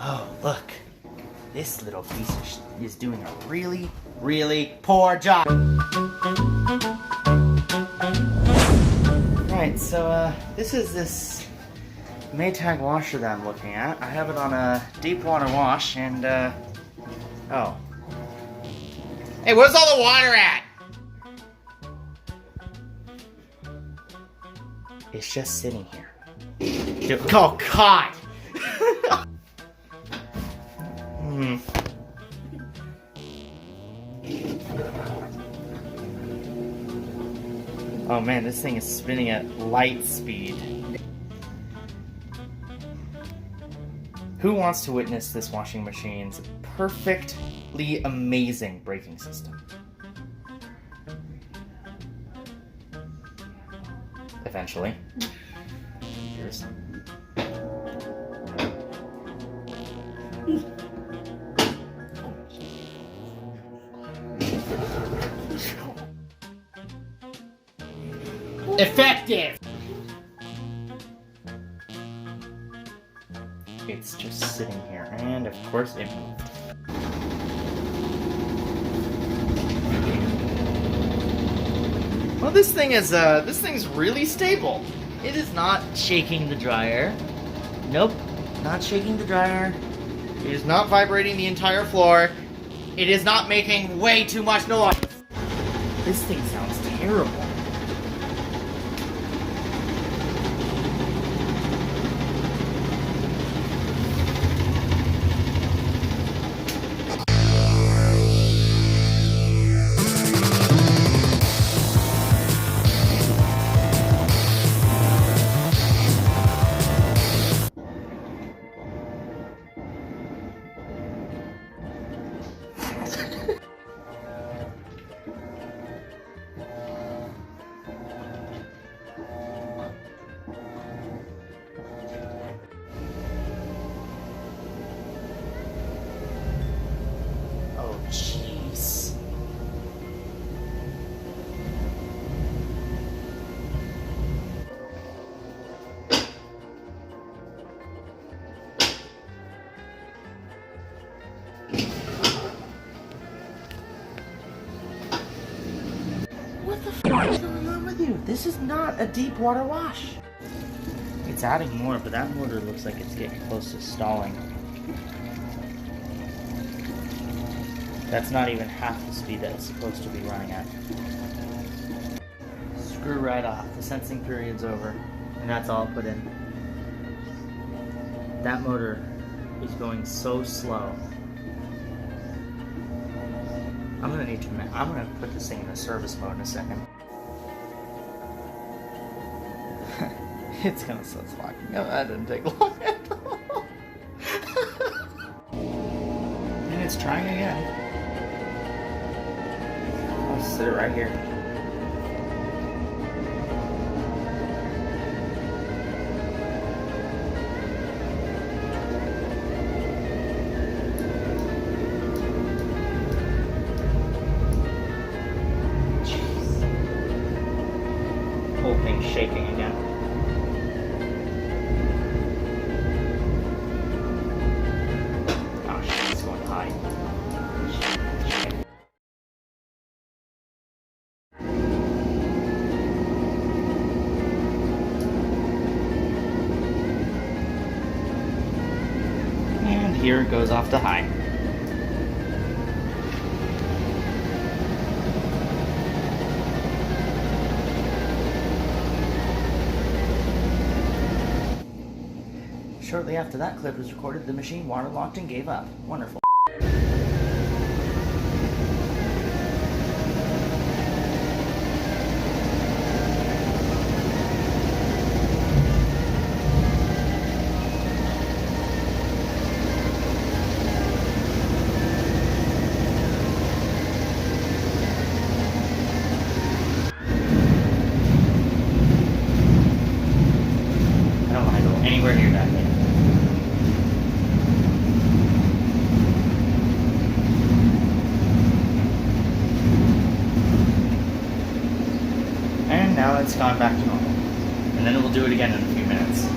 Oh, look. This little piece is doing a really, really poor job. Right, so this is this Maytag washer that I'm looking at. I have it on a deep water wash and oh. Hey, where's all the water at? It's just sitting here. Oh, God! Oh man, this thing is spinning at light speed. Who wants to witness this washing machine's perfectly amazing braking system? Eventually. Here's. Effective! It's just sitting here, and of course it moved. Well, this thing's really stable. It is not shaking the dryer. Nope, not shaking the dryer. It is not vibrating the entire floor. It is not making way too much noise. This thing sounds terrible. Jeez. What the fuck is going on with you? This is not a deep water wash. It's adding more, but that motor looks like it's getting close to stalling. That's not even half the speed that it's supposed to be running at. Screw right off. The sensing period's over. And that's all put in. That motor is going so slow. I'm gonna put this thing in a service mode in a second. It's gonna start slacking. No, that didn't take long at all. And it's trying again. I'll sit it right here. Jeez. Whole thing's shaking again. Oh shit, it's going high. Here it goes off to high. Shortly after that clip was recorded, the machine waterlocked and gave up. Wonderful. Anywhere near that yet. And now it's gone back to normal. And then it will do it again in a few minutes.